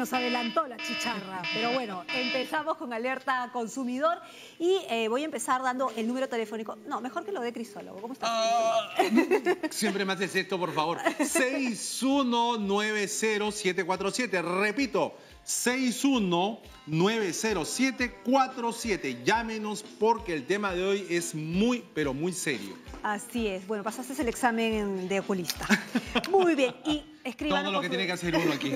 nos adelantó la chicharra. Pero bueno, empezamos con Alerta Consumidor y voy a empezar dando el número telefónico. No, mejor que lo de Crisólogo. ¿Cómo estás? Siempre me haces esto, por favor. 6190747. Repito, 6190747. Llámenos porque el tema de hoy es muy, pero muy serio. Así es. Bueno, pasaste el examen de oculista. Muy bien. Y escríbanos. Todo lo que tiene que hacer uno aquí.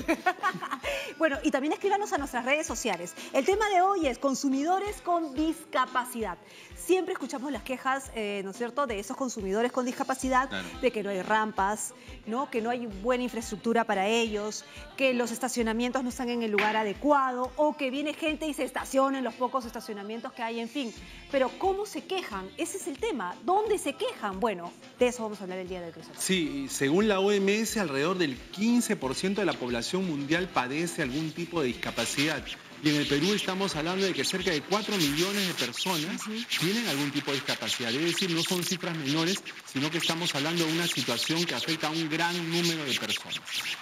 Bueno, y también escríbanos a nuestras redes sociales. El tema de hoy es consumidores con discapacidad. Siempre escuchamos las quejas, ¿no es cierto?, de esos consumidores con discapacidad, claro, de que no hay rampas, ¿no?, que no hay buena infraestructura para ellos, que los estacionamientos no están en el lugar adecuado o que viene gente y se estaciona en los pocos estacionamientos que hay, en fin. Pero ¿cómo se quejan? Ese es el tema. ¿Dónde se quejan? Bueno, de eso vamos a hablar el día de hoy. Sí, según la OMS, alrededor del 15% de la población mundial padece algún tipo de discapacidad. Y en el Perú estamos hablando de que cerca de 4 millones de personas tienen algún tipo de discapacidad. Es decir, no son cifras menores, sino que estamos hablando de una situación que afecta a un gran número de personas.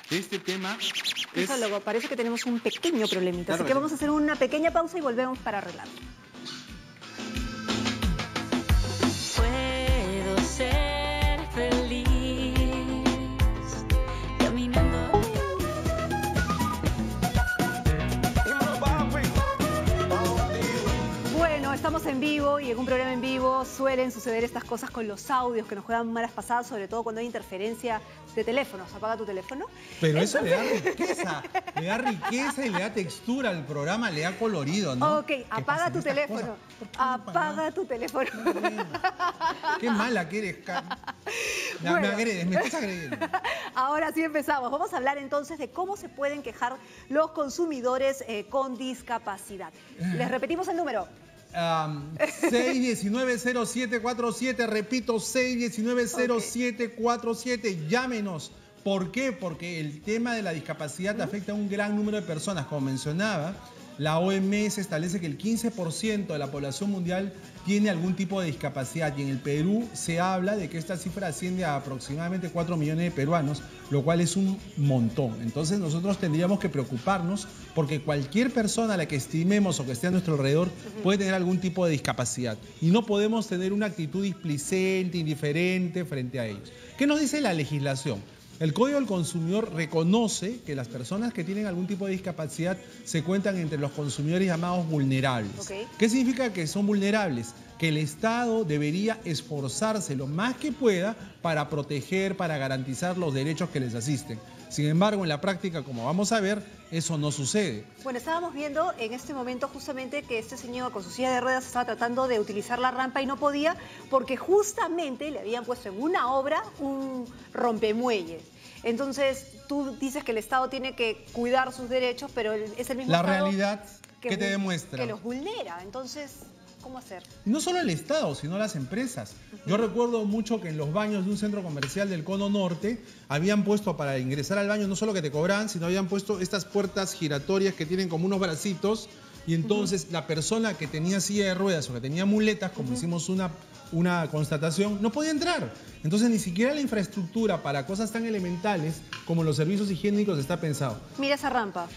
Este tema es... Luego, parece que tenemos un pequeño problemita, claro, así que vamos a hacer una pequeña pausa y volvemos para arreglarlo. Puedo ser feliz caminando. Estamos en vivo y en un programa en vivo suelen suceder estas cosas con los audios que nos juegan malas pasadas, sobre todo cuando hay interferencia de teléfonos. ¿Apaga tu teléfono? Pero eso le da riqueza y le da textura al programa, le da colorido, ¿no? Ok, apaga tu teléfono. Apaga tu teléfono. Qué mala que eres, bueno, me agredes, me estás agrediendo. Ahora sí empezamos. Vamos a hablar entonces de cómo se pueden quejar los consumidores con discapacidad. Les repetimos el número. 6190747, repito, 6190747, llámenos. ¿Por qué? Porque el tema de la discapacidad afecta a un gran número de personas. Como mencionaba, la OMS establece que el 15% de la población mundial tiene algún tipo de discapacidad y en el Perú se habla de que esta cifra asciende a aproximadamente 4 millones de peruanos, lo cual es un montón. Entonces nosotros tendríamos que preocuparnos porque cualquier persona a la que estimemos o que esté a nuestro alrededor puede tener algún tipo de discapacidad y no podemos tener una actitud displicente, indiferente frente a ellos. ¿Qué nos dice la legislación? El Código del Consumidor reconoce que las personas que tienen algún tipo de discapacidad se cuentan entre los consumidores llamados vulnerables. Okay. ¿Qué significa que son vulnerables? Que el Estado debería esforzarse lo más que pueda para proteger, para garantizar los derechos que les asisten. Sin embargo, en la práctica, como vamos a ver, eso no sucede. Bueno, estábamos viendo en este momento justamente que este señor con su silla de ruedas estaba tratando de utilizar la rampa y no podía porque justamente le habían puesto en una obra un rompemuelles. Entonces, tú dices que el Estado tiene que cuidar sus derechos, pero es el mismo la Estado realidad que te demuestra. Que los vulnera. Entonces, ¿cómo hacer? No solo el Estado, sino las empresas. Yo recuerdo mucho que en los baños de un centro comercial del Cono Norte habían puesto para ingresar al baño no solo que te cobraban, sino habían puesto estas puertas giratorias que tienen como unos bracitos y entonces la persona que tenía silla de ruedas o que tenía muletas, como hicimos una constatación, no podía entrar. Entonces ni siquiera la infraestructura para cosas tan elementales como los servicios higiénicos está pensado. Mira esa rampa.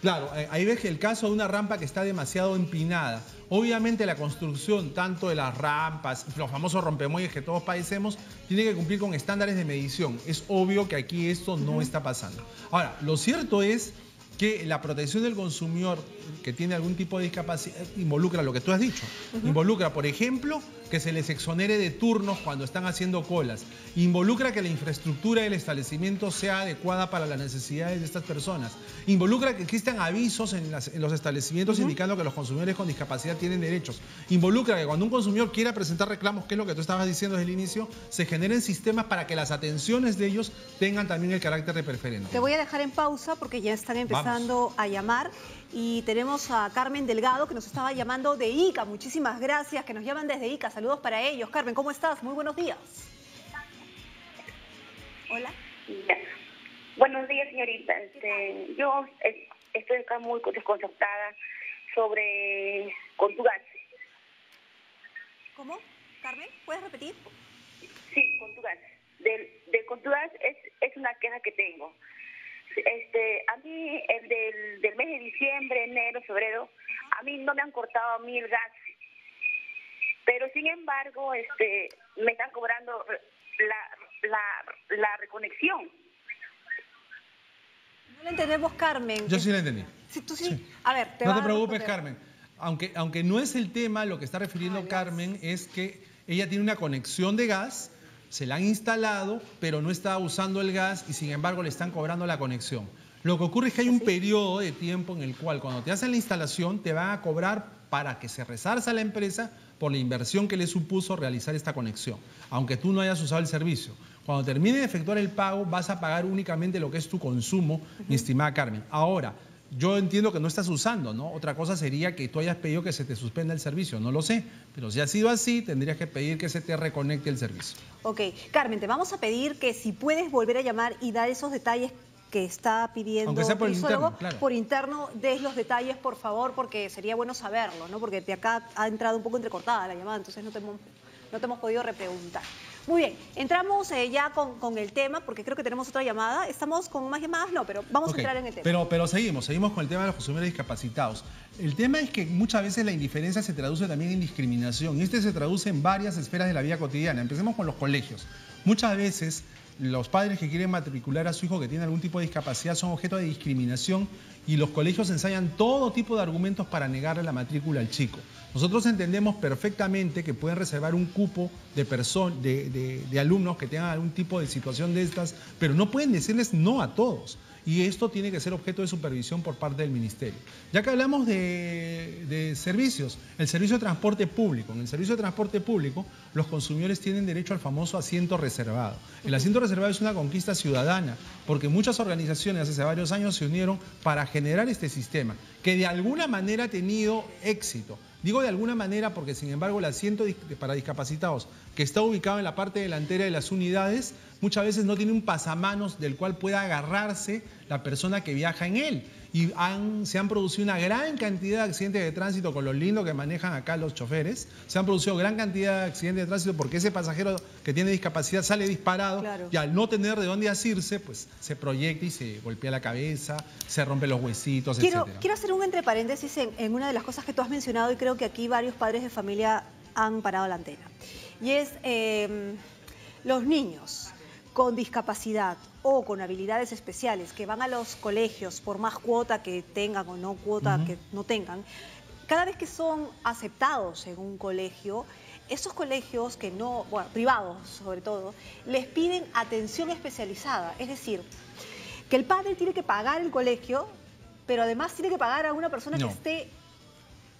Claro, ahí ves que el caso de una rampa que está demasiado empinada. Obviamente la construcción, tanto de las rampas, los famosos rompemuelles que todos padecemos, tiene que cumplir con estándares de medición. Es obvio que aquí esto no está pasando. Ahora, lo cierto es que la protección del consumidor que tiene algún tipo de discapacidad involucra lo que tú has dicho. Involucra, por ejemplo, que se les exonere de turnos cuando están haciendo colas. Involucra que la infraestructura del establecimiento sea adecuada para las necesidades de estas personas. Involucra que existan avisos en los establecimientos indicando que los consumidores con discapacidad tienen derechos. Involucra que cuando un consumidor quiera presentar reclamos, que es lo que tú estabas diciendo desde el inicio, se generen sistemas para que las atenciones de ellos tengan también el carácter de preferente. Te voy a dejar en pausa porque ya están empezando a llamar y tenemos a Carmen Delgado que nos estaba llamando de Ica. Muchísimas gracias, que nos llaman desde Ica. Saludos para ellos. Carmen, ¿cómo estás? Muy buenos días. Hola. Buenos días, señorita. Yo estoy acá muy desconcertada sobre Contugas. ¿Cómo? Carmen, ¿puedes repetir? Sí, Contugas. De Contugas es una queja que tengo. A mí, el del mes de diciembre, enero, febrero, a mí no me han cortado a mí el gas. Pero, sin embargo, me están cobrando la reconexión. No la entendemos, Carmen. Yo sí la entendí. Sí, tú sí. Sí. A ver, No vas te a preocupes, responder. Carmen. Aunque no es el tema, lo que está refiriendo Carmen es que ella tiene una conexión de gas, se la han instalado, pero no está usando el gas y sin embargo le están cobrando la conexión. Lo que ocurre es que hay un periodo de tiempo en el cual cuando te hacen la instalación te van a cobrar para que se resarza la empresa por la inversión que le supuso realizar esta conexión, aunque tú no hayas usado el servicio. Cuando termine de efectuar el pago vas a pagar únicamente lo que es tu consumo, mi estimada Carmen. Ahora, yo entiendo que no estás usando, ¿no? Otra cosa sería que tú hayas pedido que se te suspenda el servicio, no lo sé. Pero si ha sido así, tendrías que pedir que se te reconecte el servicio. Ok, Carmen, te vamos a pedir que si puedes volver a llamar y dar esos detalles que está pidiendo Aunque sea por Crisólogo, interno, claro. por interno, des los detalles, por favor, porque sería bueno saberlo, ¿no? Porque de acá ha entrado un poco entrecortada la llamada, entonces no te hemos podido repreguntar. Muy bien, entramos ya con el tema, porque creo que tenemos otra llamada. ¿Estamos con más llamadas? No, pero vamos a entrar en el tema. Pero seguimos con el tema de los consumidores discapacitados. El tema es que muchas veces la indiferencia se traduce también en discriminación, y se traduce en varias esferas de la vida cotidiana. Empecemos con los colegios. Muchas veces los padres que quieren matricular a su hijo que tiene algún tipo de discapacidad son objeto de discriminación y los colegios ensayan todo tipo de argumentos para negarle la matrícula al chico. Nosotros entendemos perfectamente que pueden reservar un cupo de alumnos que tengan algún tipo de situación de estas, pero no pueden decirles no a todos. Y esto tiene que ser objeto de supervisión por parte del Ministerio. Ya que hablamos de servicios, el servicio de transporte público. En el servicio de transporte público, los consumidores tienen derecho al famoso asiento reservado. El asiento reservado es una conquista ciudadana, porque muchas organizaciones hace varios años se unieron para generar este sistema, que de alguna manera ha tenido éxito. Digo de alguna manera porque, sin embargo, el asiento para discapacitados que está ubicado en la parte delantera de las unidades, muchas veces no tiene un pasamanos del cual pueda agarrarse la persona que viaja en él. Y se han producido una gran cantidad de accidentes de tránsito con lo lindo que manejan acá los choferes. Se han producido gran cantidad de accidentes de tránsito porque ese pasajero que tiene discapacidad sale disparado, claro, y al no tener de dónde asirse, pues se proyecta y se golpea la cabeza, se rompe los huesitos, etc. Quiero hacer un entre paréntesis en una de las cosas que tú has mencionado y creo que aquí varios padres de familia han parado la antena. Y es los niños con discapacidad o con habilidades especiales que van a los colegios por más cuota que tengan o no cuota que no tengan, cada vez que son aceptados en un colegio, esos colegios que no, bueno, privados sobre todo, les piden atención especializada, es decir, que el padre tiene que pagar el colegio, pero además tiene que pagar a una persona que esté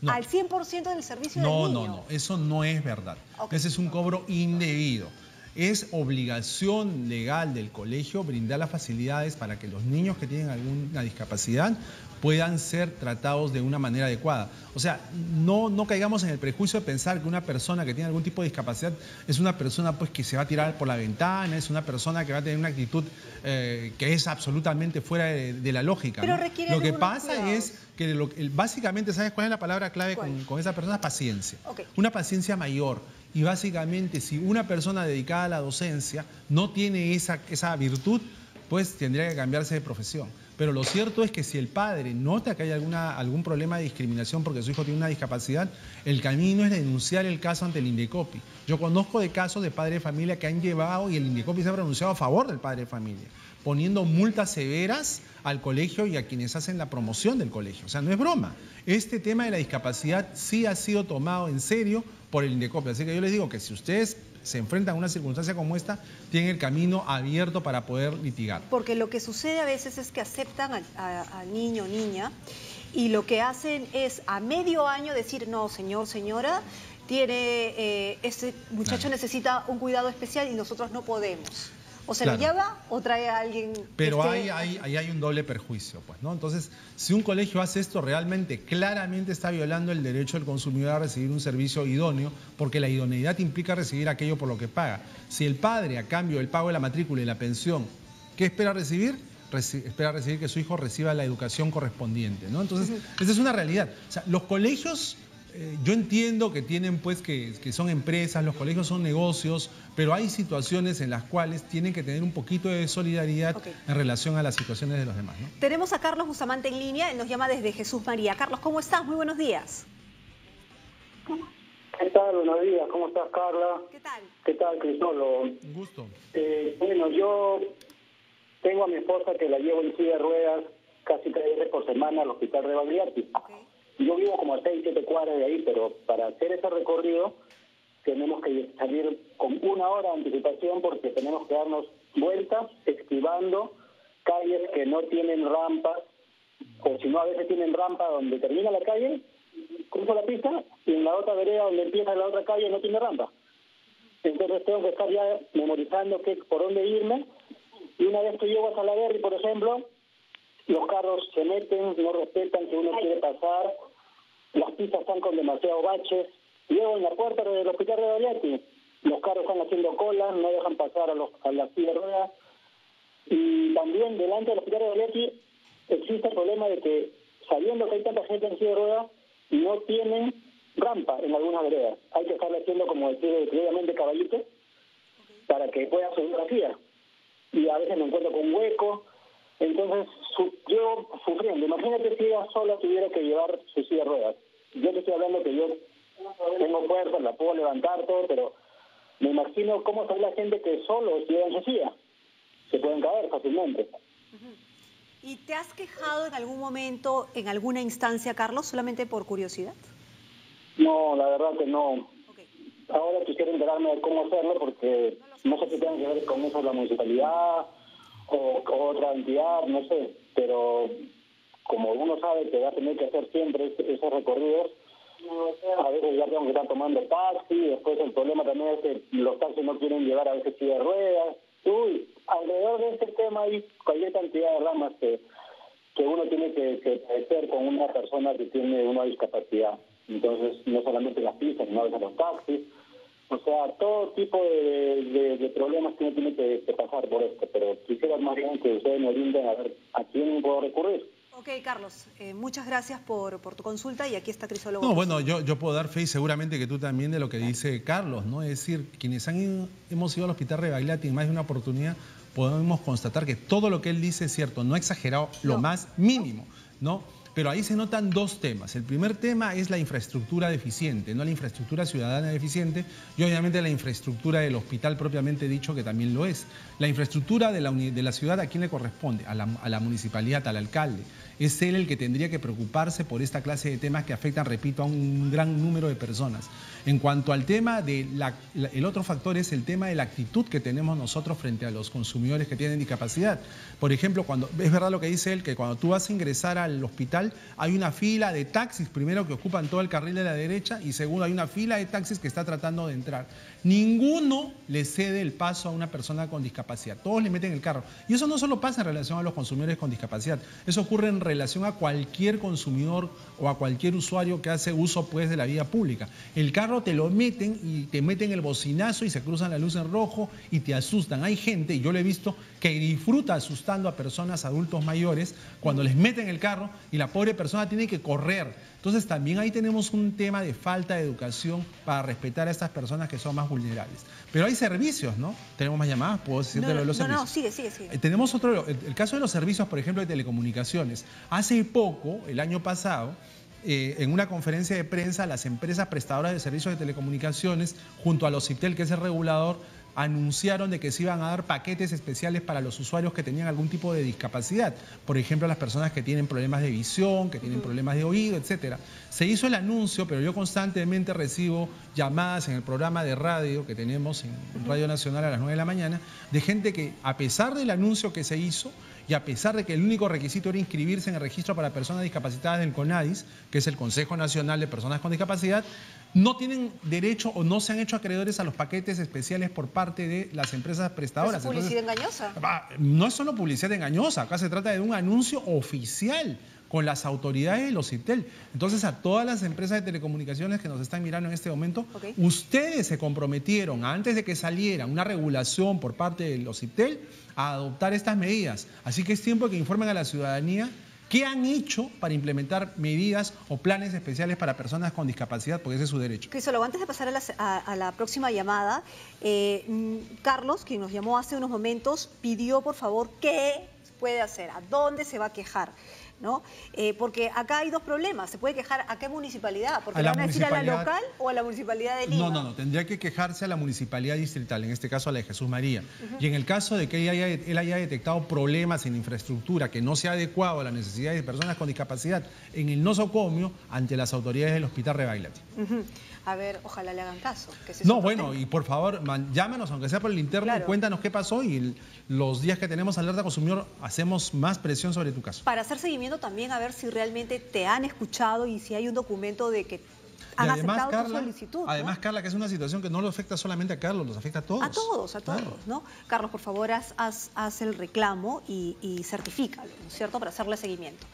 al 100% del servicio del niño. No, eso no es verdad. Ese es un cobro indebido. Es obligación legal del colegio brindar las facilidades para que los niños que tienen alguna discapacidad puedan ser tratados de una manera adecuada. O sea, no caigamos en el prejuicio de pensar que una persona que tiene algún tipo de discapacidad es una persona pues que se va a tirar por la ventana, es una persona que va a tener una actitud que es absolutamente fuera de la lógica. Pero ¿no? Lo que pasa es que básicamente, ¿sabes cuál es la palabra clave con esa persona? Paciencia. Una paciencia mayor. Y básicamente, si una persona dedicada a la docencia no tiene esa virtud, pues tendría que cambiarse de profesión. Pero lo cierto es que si el padre nota que hay algún problema de discriminación porque su hijo tiene una discapacidad, el camino es denunciar el caso ante el INDECOPI. Yo conozco de casos de padres de familia que han llevado y el INDECOPI se ha pronunciado a favor del padre de familia, poniendo multas severas al colegio y a quienes hacen la promoción del colegio. O sea, no es broma. Este tema de la discapacidad sí ha sido tomado en serio por el INDECOPI. Así que yo les digo que si ustedes se enfrentan a una circunstancia como esta, tienen el camino abierto para poder litigar. Porque lo que sucede a veces es que aceptan al niño o niña y lo que hacen es a medio año decir, no, señor, señora, este muchacho necesita un cuidado especial y nosotros no podemos. O se lo lleva o trae a alguien. Pero ahí hay un doble perjuicio, pues, ¿no? Entonces, si un colegio hace esto, realmente, claramente está violando el derecho del consumidor a recibir un servicio idóneo, porque la idoneidad implica recibir aquello por lo que paga. Si el padre, a cambio del pago de la matrícula y la pensión, ¿qué espera recibir? Espera recibir que su hijo reciba la educación correspondiente, ¿no? Entonces, esa es una realidad. O sea, los colegios Yo entiendo que tienen pues que son empresas, los colegios son negocios, pero hay situaciones en las cuales tienen que tener un poquito de solidaridad en relación a las situaciones de los demás, ¿no? Tenemos a Carlos Bustamante en línea, él nos llama desde Jesús María. Carlos, ¿cómo estás? Muy buenos días. ¿Qué tal? Buenos días. ¿Cómo estás, Carla? ¿Qué tal? ¿Qué tal, Cristóbalo? Un gusto. Bueno, yo tengo a mi esposa que la llevo en silla de ruedas casi 3 veces por semana al hospital de Bagliati. Yo vivo como a 6, 7 cuadras de ahí, pero para hacer ese recorrido tenemos que salir con 1 hora de anticipación porque tenemos que darnos vueltas, esquivando calles que no tienen rampas, o si no, a veces tienen rampa donde termina la calle, cruzo la pista, y en la otra vereda donde empieza la otra calle no tiene rampa. Entonces tengo que estar ya memorizando por dónde irme, y una vez que llego a Salaberry, por ejemplo, los carros se meten, no respetan que uno quiere pasar, las pistas están con demasiados baches. Llego en la puerta del hospital de Bagliati, los carros están haciendo cola, no dejan pasar a las sillas de ruedas. Y también delante del hospital de Bagliati existe el problema de que, sabiendo que hay tanta gente en silla de ruedas, no tienen rampa en algunas veredas. Hay que estarle haciendo, como decir, previamente caballito, para que pueda subir la silla. Y a veces me encuentro con un hueco. Entonces, yo sufriendo. Imagínate si ella sola tuviera que llevar su silla de ruedas. Yo te estoy hablando que yo tengo fuerza, la puedo levantar, todo, pero me imagino cómo está la gente que solo lleva en su silla. Se pueden caer fácilmente. ¿Y te has quejado en algún momento, en alguna instancia, Carlos, solamente por curiosidad? No, la verdad que no. Ahora quisiera enterarme de cómo hacerlo porque no sé si tiene que ver con eso la municipalidad o otra entidad, no sé, pero como uno sabe que va a tener que hacer siempre esos recorridos, a veces ya tengo que estar tomando taxi, después el problema también es que los taxis no quieren llevar a veces silla de ruedas. Alrededor de este tema hay cualquier cantidad de ramas que uno tiene que hacer con una persona que tiene una discapacidad. Entonces, no solamente las pistas, sino a veces los taxis. O sea, todo tipo de problemas que uno tiene que pasar por esto. Pero quisiera más bien que ustedes me orienten a ver a quién puedo recurrir. Ok, Carlos, muchas gracias por tu consulta y aquí está Crisólogo. No, bueno, yo puedo dar fe y seguramente que tú también de lo que dice Carlos, ¿no? Es decir, quienes hemos ido al hospital de Bagliati en más de una oportunidad, podemos constatar que todo lo que él dice es cierto, no ha exagerado lo más mínimo, ¿no? Pero ahí se notan 2 temas. El primer tema es la infraestructura deficiente, no la infraestructura ciudadana deficiente y obviamente la infraestructura del hospital propiamente dicho, que también lo es. La infraestructura de la ciudad, ¿a quién le corresponde? A la municipalidad, al alcalde. Es él el que tendría que preocuparse por esta clase de temas que afectan, repito, a un gran número de personas. En cuanto al tema el otro factor es el tema de la actitud que tenemos nosotros frente a los consumidores que tienen discapacidad. Por ejemplo, es verdad lo que dice él, que cuando tú vas a ingresar al hospital hay una fila de taxis, primero que ocupan todo el carril de la derecha y segundo hay una fila de taxis que está tratando de entrar. Ninguno le cede el paso a una persona con discapacidad, todos le meten el carro. Y eso no solo pasa en relación a los consumidores con discapacidad, eso ocurre en relación a cualquier consumidor o a cualquier usuario que hace uso pues de la vía pública. El carro te lo meten y te meten el bocinazo y se cruzan la luz en rojo y te asustan. Hay gente, y yo lo he visto, que disfruta asustando a personas, adultos mayores, cuando les meten el carro y la pobre persona tiene que correr. Entonces también ahí tenemos un tema de falta de educación para respetar a estas personas que son más vulnerables. Pero hay servicios, ¿no? Tenemos más llamadas, ¿puedo decirte lo de los servicios? No, sigue. Tenemos el caso de los servicios, por ejemplo, de telecomunicaciones. Hace poco, el año pasado, en una conferencia de prensa, las empresas prestadoras de servicios de telecomunicaciones, junto a los CITEL, que es el regulador, anunciaron de que se iban a dar paquetes especiales para los usuarios que tenían algún tipo de discapacidad. Por ejemplo, las personas que tienen problemas de visión, que tienen problemas de oído, etcétera. Se hizo el anuncio, pero yo constantemente recibo llamadas en el programa de radio que tenemos en Radio Nacional a las 9 de la mañana, de gente que, a pesar del anuncio que se hizo, y a pesar de que el único requisito era inscribirse en el registro para personas discapacitadas del CONADIS, que es el Consejo Nacional de Personas con Discapacidad, no tienen derecho o no se han hecho acreedores a los paquetes especiales por parte de las empresas prestadoras. ¿Es publicidad engañosa? No es solo publicidad engañosa, acá se trata de un anuncio oficial con las autoridades de los CITEL. Entonces, a todas las empresas de telecomunicaciones que nos están mirando en este momento, ustedes se comprometieron, antes de que saliera una regulación por parte de los CITEL, a adoptar estas medidas. Así que es tiempo que informen a la ciudadanía ¿Qué han hecho para implementar medidas o planes especiales para personas con discapacidad? Porque ese es su derecho. Crisólogo, antes de pasar a la próxima llamada, Carlos, quien nos llamó hace unos momentos, pidió por favor qué puede hacer, a dónde se va a quejar, ¿no? Porque acá hay dos problemas. ¿Se puede quejar a qué municipalidad? ¿Porque le van a decir a la local o a la municipalidad de Lima? No. Tendría que quejarse a la municipalidad distrital, en este caso a la de Jesús María. Y en el caso de que él haya detectado problemas en infraestructura que no sea adecuado a las necesidades de personas con discapacidad en el nosocomio, ante las autoridades del Hospital Rebagliati. A ver, ojalá le hagan caso. Y por favor, llámanos, aunque sea por el interno, y cuéntanos qué pasó, y los días que tenemos alerta consumidor hacemos más presión sobre tu caso. Para hacer seguimiento también, a ver si realmente te han escuchado y si hay un documento de que han aceptado tu solicitud. Además, ¿no? Carla, que es una situación que no lo afecta solamente a Carlos, los afecta a todos. A todos, claro, ¿no? Carlos, por favor, haz el reclamo y certifícalo, ¿no es cierto?, para hacerle seguimiento.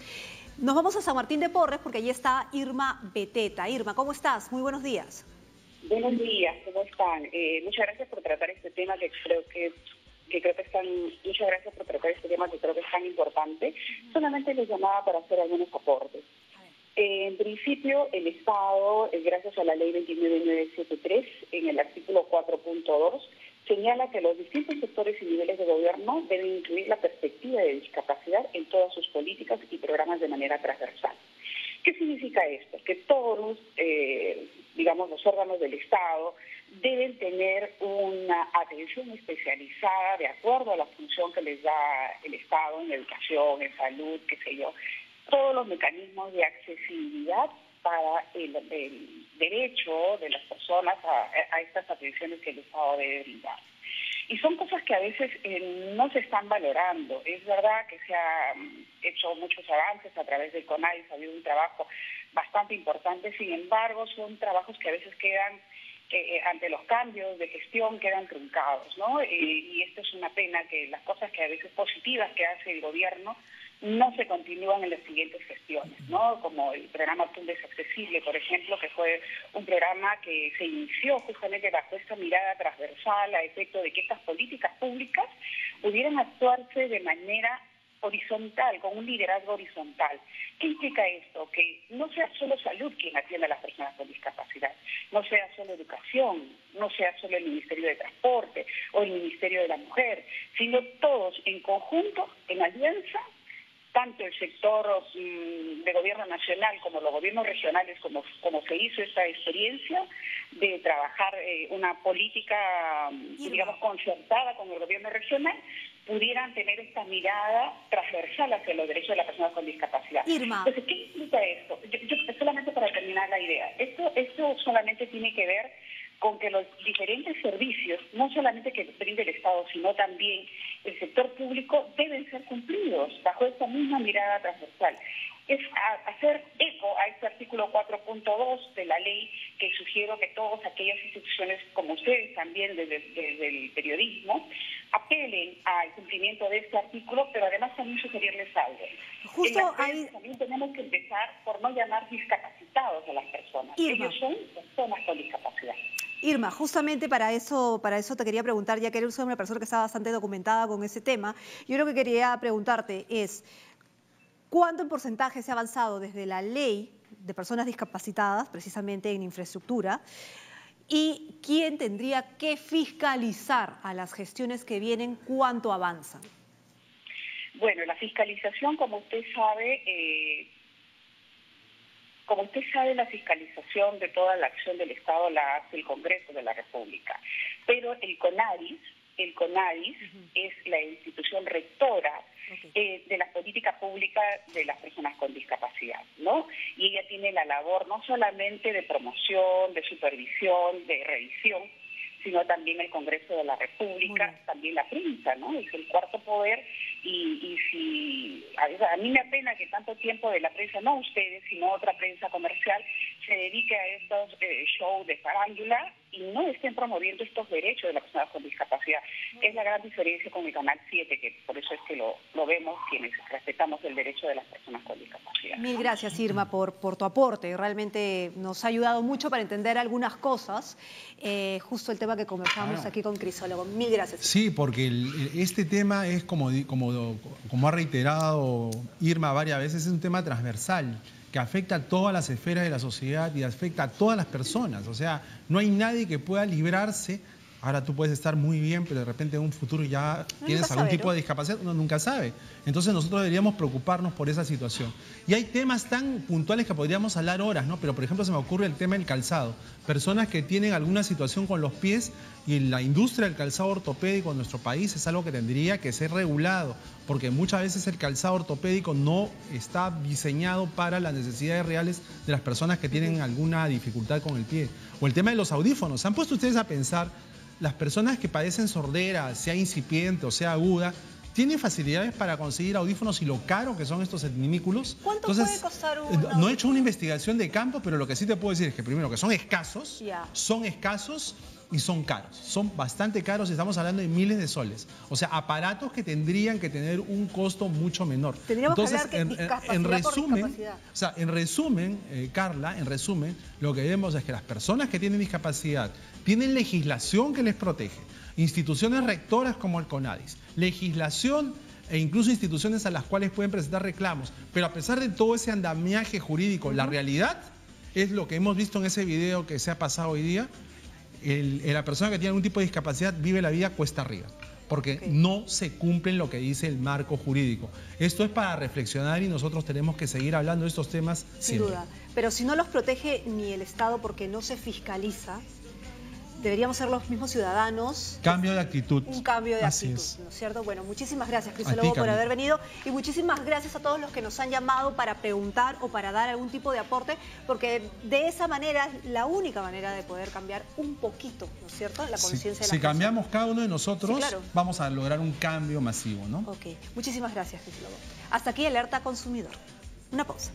Nos vamos a San Martín de Porres porque allí está Irma Beteta. Irma, ¿cómo estás? Muy buenos días. Buenos días, ¿cómo están? Muchas gracias por tratar este tema que creo que muchas gracias por tratar este tema que creo que es tan importante. Solamente les llamaba para hacer algunos aportes. En principio, el Estado, gracias a la ley 29973, en el artículo 4.2, señala que los distintos sectores y niveles de gobierno deben incluir la perspectiva de discapacidad en todas sus políticas y programas de manera transversal. ¿Qué significa esto? Que todos los órganos del Estado deben tener una atención especializada de acuerdo a la función que les da el Estado en educación, en salud, qué sé yo, todos los mecanismos de accesibilidad para el derecho de las personas a estas atenciones que el Estado debe brindar. Y son cosas que a veces no se están valorando. Es verdad que se han hecho muchos avances a través del CONADIS, ha habido un trabajo bastante importante, sin embargo son trabajos que a veces quedan, ante los cambios de gestión, quedan truncados, ¿no? Y esto es una pena, que las cosas que a veces positivas que hace el gobierno no se continúan en las siguientes gestiones, ¿no? Como el programa Tumbes Accesible, por ejemplo, que fue un programa que se inició justamente bajo esta mirada transversal a efecto de que estas políticas públicas pudieran actuarse de manera horizontal, con un liderazgo horizontal. ¿Qué implica esto? Que no sea solo salud quien atienda a las personas con discapacidad, no sea solo educación, no sea solo el Ministerio de Transporte o el Ministerio de la Mujer, sino todos en conjunto, en alianza, tanto el sector de gobierno nacional como los gobiernos regionales, como se hizo esta experiencia de trabajar una política, digamos, concertada con el gobierno regional, pudieran tener esta mirada transversal hacia los derechos de las personas con discapacidad. Irma. Entonces, ¿qué implica esto? Yo solamente para terminar la idea, esto solamente tiene que ver con que los diferentes servicios, no solamente que brinde el Estado, sino también el sector público, deben ser cumplidos bajo esta misma mirada transversal. Es hacer eco a este artículo 4.2 de la ley, que sugiero que todas aquellas instituciones, como ustedes también desde el periodismo, apelen al cumplimiento de este artículo, pero además también sugerirles algo. Justo ahí también tenemos que empezar por no llamar discapacitados a las personas. Irma. Ellos son personas con discapacidad. Irma, justamente para eso te quería preguntar, ya que eres una persona que está bastante documentada con ese tema, yo lo que quería preguntarte es, ¿cuánto en porcentaje se ha avanzado desde la ley de personas discapacitadas, precisamente en infraestructura, y quién tendría que fiscalizar a las gestiones que vienen, cuánto avanzan? Bueno, la fiscalización, como usted sabe, la fiscalización de toda la acción del Estado la hace el Congreso de la República, pero el CONADIS es la institución rectora de la política pública de las personas con discapacidad, ¿no? Y ella tiene la labor no solamente de promoción, de supervisión, de revisión, sino también el Congreso de la República, también la prensa, ¿no? Es el cuarto poder y si a mí me apena que tanto tiempo de la prensa, no ustedes, sino otra prensa comercial, se dedique a estos shows de farándula y no estén promoviendo estos derechos de las personas con discapacidad. Es la gran diferencia con el Canal 7, que por eso es que lo vemos quienes respetamos el derecho de las personas con discapacidad. Mil gracias, Irma, por tu aporte. Realmente nos ha ayudado mucho para entender algunas cosas. Justo el tema que conversamos aquí con Crisólogo. Mil gracias. Sí, porque este tema es, como ha reiterado Irma varias veces, es un tema transversal que afecta a todas las esferas de la sociedad y afecta a todas las personas. O sea, no hay nadie que pueda librarse. Ahora tú puedes estar muy bien, pero de repente en un futuro ya tienes algún tipo de discapacidad, uno nunca sabe. Entonces nosotros deberíamos preocuparnos por esa situación. Y hay temas tan puntuales que podríamos hablar horas, ¿no? Pero por ejemplo se me ocurre el tema del calzado. Personas que tienen alguna situación con los pies y la industria del calzado ortopédico en nuestro país es algo que tendría que ser regulado, porque muchas veces el calzado ortopédico no está diseñado para las necesidades reales de las personas que tienen alguna dificultad con el pie. O el tema de los audífonos. ¿Se han puesto ustedes a pensar? Las personas que padecen sordera, sea incipiente o sea aguda, tienen facilidades para conseguir audífonos y lo caro que son estos adminículos. ¿Cuánto puede costar un No he hecho una investigación de campo, pero lo que sí te puedo decir es que primero que son escasos y son caros. Son bastante caros y estamos hablando de miles de soles. O sea, aparatos que tendrían que tener un costo mucho menor. Tendríamos que hablar en resumen, Carla, lo que vemos es que las personas que tienen discapacidad tienen legislación que les protege, instituciones rectoras como el CONADIS, legislación e incluso instituciones a las cuales pueden presentar reclamos. Pero a pesar de todo ese andamiaje jurídico, la realidad es lo que hemos visto en ese video que se ha pasado hoy día. La persona que tiene algún tipo de discapacidad vive la vida cuesta arriba, porque no se cumple lo que dice el marco jurídico. Esto es para reflexionar y nosotros tenemos que seguir hablando de estos temas siempre. Sin duda, pero si no los protege ni el Estado porque no se fiscaliza, deberíamos ser los mismos ciudadanos. Cambio de actitud. Un cambio de actitud, ¿no es cierto? Bueno, muchísimas gracias, Crisólogo, por haber venido y muchísimas gracias a todos los que nos han llamado para preguntar o para dar algún tipo de aporte, porque de esa manera es la única manera de poder cambiar un poquito, ¿no es cierto?, la conciencia de la gente. Si cambiamos cada uno de nosotros, vamos a lograr un cambio masivo, ¿no? Ok, muchísimas gracias, Crisólogo. Hasta aquí Alerta Consumidor. Una pausa.